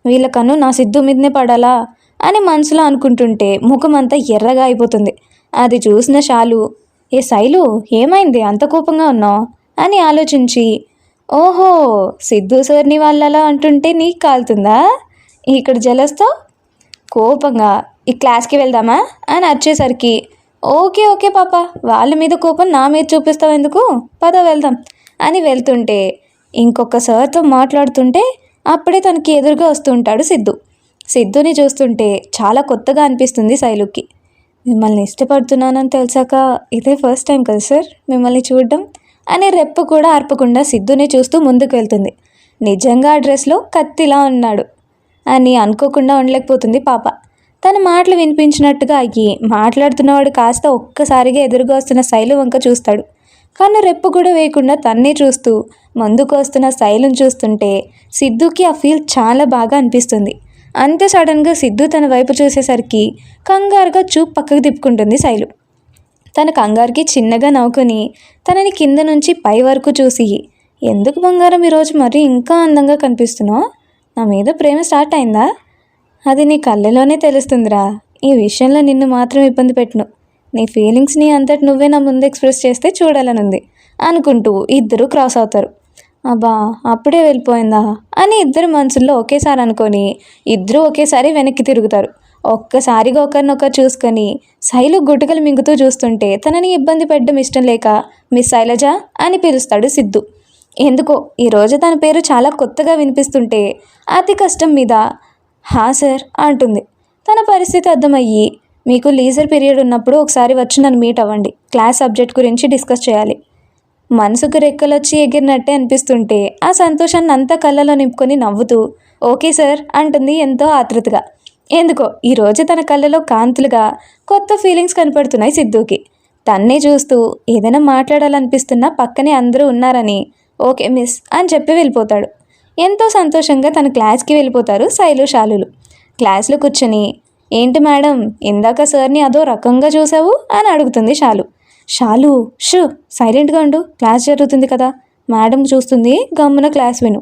వీళ్ళ కన్ను నా సిద్ధు మీదనే పడాలా అని మనసులో అనుకుంటుంటే ముఖం అంతా ఎర్రగా అయిపోతుంది. అది చూసిన షాలు, శైలు ఏమైంది అంత కోపంగా ఉన్నావు అని ఆలోచించి, ఓహో సిద్ధు సార్ని వాళ్ళు అలా అంటుంటే నీకు కాలుతుందా ఇక్కడ జలస్తో కోపంగా, ఈ క్లాస్కి వెళ్దామా అని వచ్చేసరికి, ఓకే పాప, వాళ్ళ మీద కోపం నా మీద చూపిస్తావు ఎందుకు, పద వెళ్దాం అని వెళ్తుంటే ఇంకొక సార్తో మాట్లాడుతుంటే అప్పుడే తనకి ఎదురుగా వస్తుంటాడు సిద్ధుని చూస్తుంటే చాలా కొత్తగా అనిపిస్తుంది శైలుకి. మిమ్మల్ని ఇష్టపడుతున్నానని తెలిసాక ఇదే ఫస్ట్ టైం కదా సార్ మిమ్మల్ని చూడడం అనే రెప్పు కూడా ఆర్పకుండా సిద్ధుని చూస్తూ ముందుకు వెళ్తుంది. నిజంగా ఆ డ్రెస్లో కత్తిలా ఉన్నాడు అని అనుకోకుండా ఉండలేకపోతుంది పాప. తన మాటలు వినిపించినట్టుగా అయ్యి మాట్లాడుతున్నవాడు కాస్త ఒక్కసారిగా ఎదురుగా వస్తున్న శైలు వంక చూస్తాడు. కన్ను రెప్పు కూడా వేయకుండా తన్నే చూస్తూ ముందుకు వస్తున్న శైలుని చూస్తుంటే సిద్ధుకి ఆ ఫీల్ చాలా బాగా అనిపిస్తుంది. అంతే సడన్గా సిద్ధు తన వైపు చూసేసరికి కంగారుగా చూపు పక్కకు తిప్పుకుంటుంది శైలు. తన కంగారుకి చిన్నగా నవ్వుకొని తనని కింద నుంచి పై వరకు చూసి, ఎందుకు బంగారం ఈరోజు మరీ ఇంకా అందంగా కనిపిస్తున్నావు, నా మీద ప్రేమ స్టార్ట్ అయిందా? అది నీ కళ్ళలోనే తెలుస్తుందిరా, ఈ విషయంలో నిన్ను మాత్రం ఇబ్బంది పెట్టను, నీ ఫీలింగ్స్ని అంతటి నువ్వే నా ముందు ఎక్స్ప్రెస్ చేస్తే చూడాలనుంది అనుకుంటూ ఇద్దరు క్రాస్ అవుతారు. అబ్బా అప్పుడే వెళ్ళిపోయిందా అని ఇద్దరు మనసుల్లో ఒకేసారి అనుకొని ఇద్దరూ ఒకేసారి వెనక్కి తిరుగుతారు. ఒక్కసారిగా ఒకరినొకరు చూసుకొని శైలు గుటకలు మింగుతూ చూస్తుంటే తనని ఇబ్బంది పెట్టడం ఇష్టం లేక మిస్ శైలజ అని పిలుస్తాడు సిద్ధు. ఎందుకో ఈరోజు తన పేరు చాలా కొత్తగా వినిపిస్తుంటే అతి కష్టం మీద హా సార్ అంటుంది. తన పరిస్థితి అర్థమయ్యి, మీకు లీజర్ పీరియడ్ ఉన్నప్పుడు ఒకసారి వచ్చి నన్ను మీట్ అవ్వండి, క్లాస్ సబ్జెక్ట్ గురించి డిస్కస్ చేయాలి. మనసుకు రెక్కలొచ్చి ఎగిరినట్టే అనిపిస్తుంటే ఆ సంతోషాన్ని అంతా కళ్ళలో నింపుకొని నవ్వుతూ ఓకే సార్ అంటుంది ఎంతో ఆతృతగా. ఎందుకో ఈరోజు తన కళ్ళలో కాంతులుగా కొత్త ఫీలింగ్స్ కనపడుతున్నాయి సిద్ధుకి. తన్నే చూస్తూ ఏదైనా మాట్లాడాలనిపిస్తున్నా పక్కనే అందరూ ఉన్నారని ఓకే మిస్ అని చెప్పి వెళ్ళిపోతాడు. ఎంతో సంతోషంగా తన క్లాస్కి వెళ్ళిపోతారు శైలు శాలులు. క్లాస్లో కూర్చొని ఏంటి మేడం ఇందాక సార్ని అదో రకంగా చూసావు అని అడుగుతుంది శాలు. శాలు షూ సైలెంట్గా ఉండు, క్లాస్ జరుగుతుంది కదా, మేడం చూస్తుంది, గమ్మున క్లాస్ విను.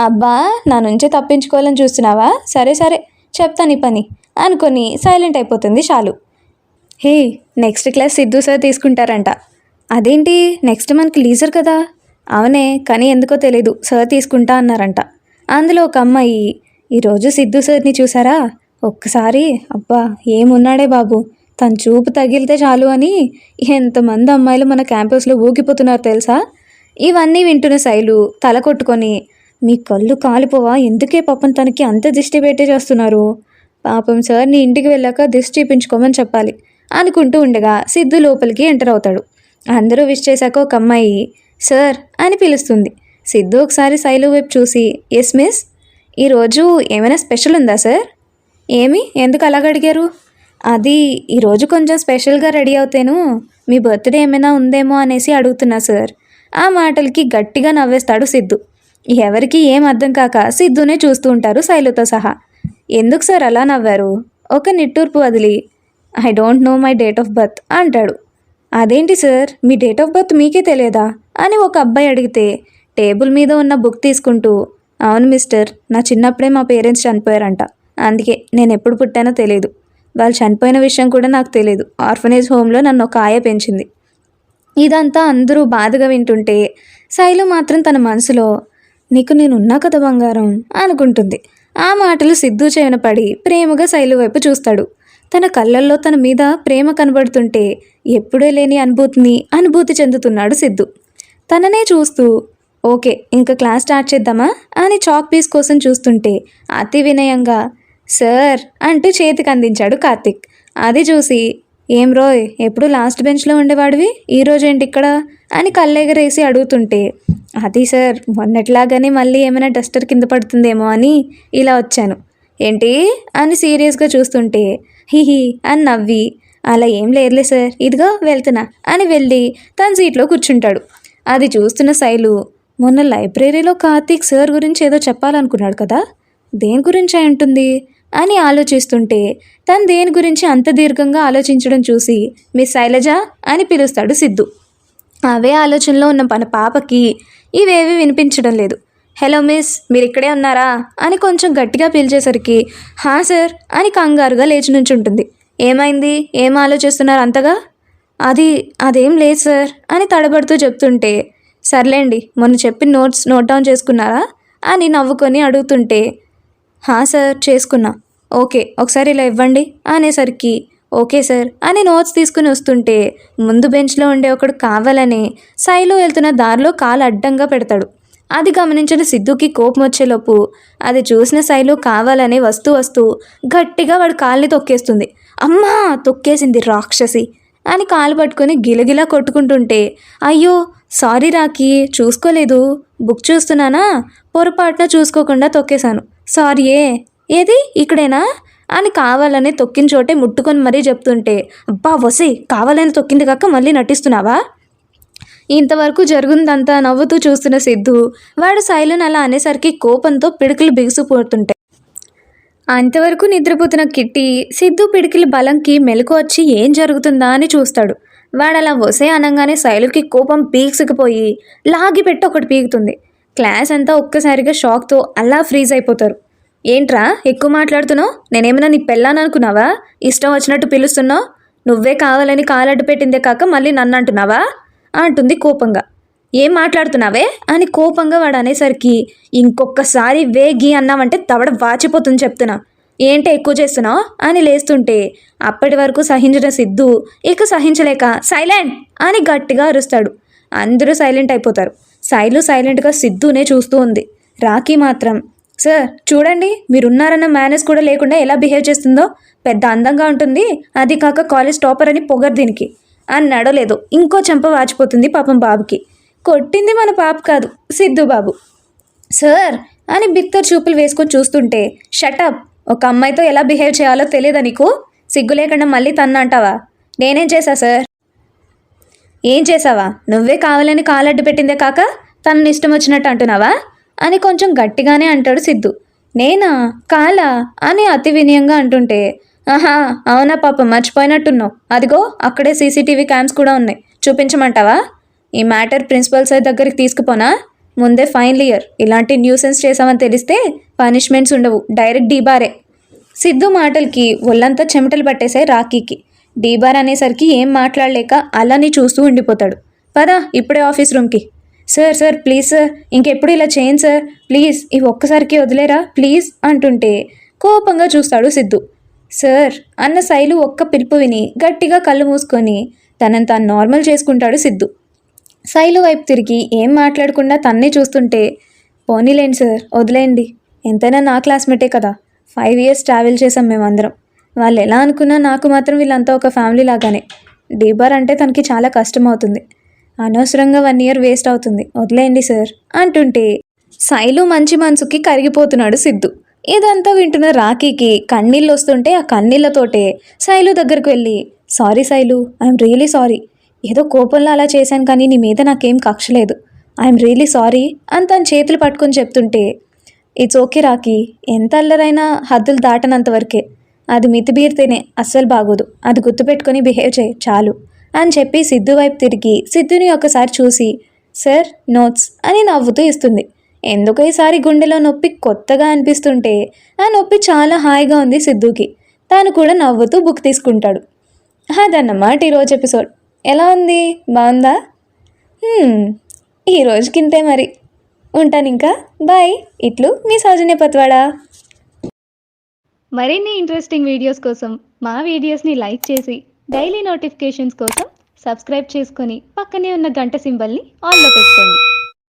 అబ్బా నా నుంచి తప్పించుకోవాలని చూస్తున్నావా, సరే సరే చెప్తాను నీ పని అనుకొని సైలెంట్ అయిపోతుంది శాలు. హే నెక్స్ట్ క్లాస్ సిద్ధు సార్ తీసుకుంటారంట. అదేంటి నెక్స్ట్ మనకి లీజర్ కదా. అవునే కానీ ఎందుకో తెలీదు సార్ తీసుకుంటా అన్నారంట. అందులో ఒక అమ్మాయి ఈరోజు సిద్ధు సార్ని చూసారా ఒక్కసారి, అబ్బా ఏమున్నాడే బాబు, తన చూపు తగిలితే చాలు అని ఎంతమంది అమ్మాయిలు మన క్యాంపస్లో ఊగిపోతున్నారు తెలుసా. ఇవన్నీ వింటున్న శైలు తల కొట్టుకొని మీ కళ్ళు కాలిపోవా, ఎందుకే పాపం తనకి అంత దిష్టి పెట్టి చేస్తున్నారు, పాపం సార్ని ఇంటికి వెళ్ళాక దిష్టి చూపించుకోమని చెప్పాలి అనుకుంటూ ఉండగా సిద్ధు లోపలికి ఎంటర్ అవుతాడు. అందరూ విష్ చేశాక ఒక అమ్మాయి సార్ అని పిలుస్తుంది. సిద్ధు ఒకసారి శైలు వైపు చూసి ఎస్ మిస్, ఈరోజు ఏమైనా స్పెషల్ ఉందా సార్. ఏమి ఎందుకు అలాగ అడిగారు. అది ఈరోజు కొంచెం స్పెషల్గా రెడీ అవుతాను, మీ బర్త్డే ఏమైనా ఉందేమో అనేసి అడుగుతున్నా సార్. ఆ మాటలకి గట్టిగా నవ్వేస్తాడు సిద్ధు. ఎవరికి ఏం అర్థం కాక సిద్ధునే చూస్తూ ఉంటారు శైలుతో సహా. ఎందుకు సార్ అలా నవ్వారు. ఒక నిట్టూర్పు వదిలి I don't know my date of birth అంటాడు. అదేంటి sir me date of birth మీకే తెలియదా అని ఒక అబ్బాయి అడిగితే టేబుల్ మీద ఉన్న బుక్ తీసుకుంటూ అవును మిస్టర్, నా చిన్నప్పుడే మా పేరెంట్స్ చనిపోయారంట, అందుకే నేను ఎప్పుడు పుట్టానో తెలియదు, వాళ్ళు చనిపోయిన విషయం కూడా నాకు తెలియదు, ఆర్ఫనేజ్ హోమ్లో నన్ను ఒక ఆయ పెంచింది. ఇదంతా అందరూ బాధగా వింటుంటే శైలు మాత్రం తన మనసులో నీకు నేనున్నా కదా బంగారం అనుకుంటుంది. ఆ మాటలు సిద్ధు చెవిన పడి ప్రేమగా శైలు వైపు చూస్తాడు. తన కళ్ళల్లో తన మీద ప్రేమ కనబడుతుంటే ఎప్పుడూ లేని అనుభూతి చెందుతున్నాడు సిద్ధు. తననే చూస్తూ ఓకే ఇంకా క్లాస్ స్టార్ట్ చేద్దామా అని చాక్ పీస్ కోసం చూస్తుంటే అతి వినయంగా సార్ అంటూ చేతికి అందించాడు కార్తిక్. అది చూసి ఏం రోయ్ ఎప్పుడు లాస్ట్ బెంచ్లో ఉండేవాడివి, ఈరోజేంటి ఇక్కడ అని కళ్ళెగరేసి అడుగుతుంటే అది సార్ మొన్నట్లాగానే మళ్ళీ ఏమైనా డస్టర్ కింద పడుతుందేమో అని ఇలా వచ్చాను. ఏంటి అని సీరియస్గా చూస్తుంటే హిహి అని నవ్వి అలా ఏం లేదులే సార్ ఇదిగో వెళ్తున్నా అని వెళ్ళి తన సీట్లో కూర్చుంటాడు. అది చూస్తున్న శైలు మొన్న లైబ్రరీలో కార్తీక్ సార్ గురించి ఏదో చెప్పాలనుకున్నాడు కదా, దేని గురించి అయి ఉంటుంది అని ఆలోచిస్తుంటే తను దేని గురించి అంత దీర్ఘంగా ఆలోచించడం చూసి మిస్ శైలజ అని పిలుస్తాడు సిద్ధు. అవే ఆలోచనలో ఉన్న మన పాపకి ఇవేవి వినిపించడం లేదు. హలో మిస్ మీరు ఇక్కడే ఉన్నారా అని కొంచెం గట్టిగా పిలిచేసరికి హా సార్ అని కంగారుగా లేచి నుంచుంటుంది. ఏమైంది, ఏం ఆలోచిస్తున్నారు అంతగా. అదేం లేదు సార్ అని తడబడుతూ చెప్తుంటే సర్లేండి మొన్న చెప్పిన నోట్స్ నోట్ డౌన్ చేసుకున్నారా అని నవ్వుకొని అడుగుతుంటే హా సార్ చేసుకున్నా. ఓకే ఒకసారి ఇలా ఇవ్వండి అనేసరికి ఓకే సార్ అని నోట్స్ తీసుకుని వస్తుంటే ముందు బెంచ్లో ఉండే ఒకడు కావాలని శైలు వెళ్తున్న దారిలో కాలు అడ్డంగా పెడతాడు. అది గమనించిన సిద్ధుకి కోపం వచ్చేలోపు అది చూసిన శైలు కావాలని వస్తూ గట్టిగా వాడు కాళ్ళని తొక్కేస్తుంది. అమ్మా తొక్కేసింది రాక్షసి అని కాలు పట్టుకొని గిలగిలా కొట్టుకుంటుంటే అయ్యో సారీ రాకీ చూసుకోలేదు, బుక్ చూస్తున్నానా, పొరపాటున చూసుకోకుండా తొక్కేశాను, సారీయే. ఏది ఇక్కడేనా అని కావాలని తొక్కిన చోటే ముట్టుకొని మరీ చెప్తుంటే అబ్బా వసి కావాలని తొక్కింది కాక మళ్ళీ నటిస్తున్నావా. ఇంతవరకు జరుగుందంతా నవ్వుతూ చూస్తున్న సిద్ధు వాడు శైలుని అలా అనేసరికి కోపంతో పిడికిలు బిగుసిపోతుంటాయి. అంతవరకు నిద్రపోతున్న కిట్టి సిద్ధు పిడికిలి బలంకి మెలకు వచ్చి ఏం జరుగుతుందా అని చూస్తాడు. వాడలా వసే అనగానే శైలుకి కోపం పీక్సుకుపోయి లాగి పెట్టి ఒకటి పీకుతుంది. క్లాస్ అంతా ఒక్కసారిగా షాక్తో అలా ఫ్రీజ్ అయిపోతారు. ఏంట్రా ఎక్కువ మాట్లాడుతున్నావు, నేనేమైనా నీ పెళ్ళాను అనుకున్నావా, ఇష్టం వచ్చినట్టు పిలుస్తున్నావు, నువ్వే కావాలని కాలడ్డు పెట్టిందే కాక మళ్ళీ నన్ను అంటున్నావా అంటుంది కోపంగా. ఏం మాట్లాడుతున్నావే అని కోపంగా వాడు అనేసరికి ఇంకొకసారి వేగి అన్నావంటే దవడ వాచిపోతుంది చెప్తున్నా, ఏంటి ఎక్కువ చేస్తున్నావు అని లేస్తుంటే అప్పటి వరకు సహించిన సిద్ధు ఇక సహించలేక సైలెంట్ అని గట్టిగా అరుస్తాడు. అందరూ సైలెంట్ అయిపోతారు. శైలు సైలెంట్గా సిద్ధునే చూస్తూ ఉంది. రాఖీ మాత్రం సార్ చూడండి, మీరున్నారన్న మేనేజ్ కూడా లేకుండా ఎలా బిహేవ్ చేస్తుందో. పెద్ద అందంగా ఉంటుంది, అది కాక కాలేజ్ టాపర్ అని పొగరు దీనికి అన్నాడో లేదో ఇంకో చెంప వాచిపోతుంది పాపం బాబుకి. కొట్టింది మన పాప కాదు, సిద్ధు బాబు. సార్ అని బిత్తర్ చూపులు వేసుకొని చూస్తుంటే, షటప్, ఒక అమ్మాయితో ఎలా బిహేవ్ చేయాలో తెలియదా నీకు? సిగ్గు లేకుండా మళ్ళీ తన్ను అంటావా? నేనేం చేశా సార్? ఏం చేసావా? నువ్వే కావాలని కాలడ్డు పెట్టిందే కాక తనని ఇష్టం వచ్చినట్టు అంటున్నావా అని కొంచెం గట్టిగానే అంటాడు సిద్ధు. నేనా? కాలా అని అతి వినయంగా అంటుంటే, ఆహా అవునా పాపం, మర్చిపోయినట్టున్నావు. అదిగో అక్కడే సీసీటీవీ క్యామ్స్ కూడా ఉన్నాయి, చూపించమంటావా? ఈ మ్యాటర్ ప్రిన్సిపల్ సార్ దగ్గరికి తీసుకుపోనా? ముందే ఫైనల్ ఇయర్, ఇలాంటి న్యూసెన్స్ చేసామని తెలిస్తే పనిష్మెంట్స్ ఉండవు, డైరెక్ట్ డీబారే. సిద్ధు మాటలకి ఒళ్ళంతా చెమటలు పట్టేశాయి రాకీకి. డీబార్ అనేసరికి ఏం మాట్లాడలేక అలానే చూస్తూ ఉండిపోతాడు. పదా ఇప్పుడే ఆఫీస్ రూమ్కి. సార్ సార్ ప్లీజ్ సార్, ఇంకెప్పుడు ఇలా చేయండి సార్, ప్లీజ్ ఈ ఒక్కసారికి వదిలేరా ప్లీజ్ అంటుంటే కోపంగా చూస్తాడు సిద్ధు. సార్ అన్న శైలు ఒక్క పిలుపు విని గట్టిగా కళ్ళు మూసుకొని తనని తాను నార్మల్ చేసుకుంటాడు సిద్ధు. శైలు వైపు తిరిగి ఏం మాట్లాడకుండా తన్నే చూస్తుంటే, పోనీలేండి సార్ వదిలేయండి, ఎంతైనా నా క్లాస్మేటే కదా, 5 years ట్రావెల్ చేసాం మేమందరం. వాళ్ళు ఎలా అనుకున్నా నాకు మాత్రం వీళ్ళంతా ఒక ఫ్యామిలీ లాగానే. డీబార్ అంటే తనకి చాలా కష్టం అవుతుంది, అనవసరంగా 1 year వేస్ట్ అవుతుంది, వదిలేయండి సార్ అంటుంటే శైలు మంచి మనసుకి కరిగిపోతున్నాడు సిద్ధు. ఇదంతా వింటున్న రాకీకి కన్నీళ్ళు వస్తుంటే ఆ కన్నీళ్లతోటే శైలు దగ్గరకు వెళ్ళి, sorry Shailu, I'm really sorry, ఏదో కోపంలో అలా చేశాను కానీ నీ మీద నాకేం కక్ష లేదు, ఐఎమ్ రియలీ సారీ అని తన చేతులు పట్టుకొని చెప్తుంటే, ఇట్స్ ఓకే రాకీ, ఎంత అల్లరైనా హద్దులు దాటనంత వరకే, అది మితిబీరితేనే అస్సలు బాగోదు, అది గుర్తుపెట్టుకొని బిహేవ్ చేయి చాలు అని చెప్పి సిద్ధు వైపు తిరిగి సిద్ధుని ఒకసారి చూసి, సార్ నోట్స్ అని నవ్వుతూ ఇస్తుంది. ఎందుకు ఈసారి గుండెలో నొప్పి కొత్తగా అనిపిస్తుంటే ఆ నొప్పి చాలా హాయిగా ఉంది సిద్ధుకి. తాను కూడా నవ్వుతూ బుక్ తీసుకుంటాడు. అదన్నమాట ఈరోజు ఎపిసోడ్. ఎలా ఉంది? బాగుందా? ఈ రోజుకింతే మరి. ఉంటాను ఇంకా, బాయ్. ఇట్లు మీ సౌజన్య పత్వాడా. మరిన్ని ఇంట్రెస్టింగ్ వీడియోస్ కోసం మా వీడియోస్ని లైక్ చేసి డైలీ నోటిఫికేషన్స్ కోసం సబ్స్క్రైబ్ చేసుకొని పక్కనే ఉన్న గంట సింబల్ని ఆన్లో పెట్టుకోండి.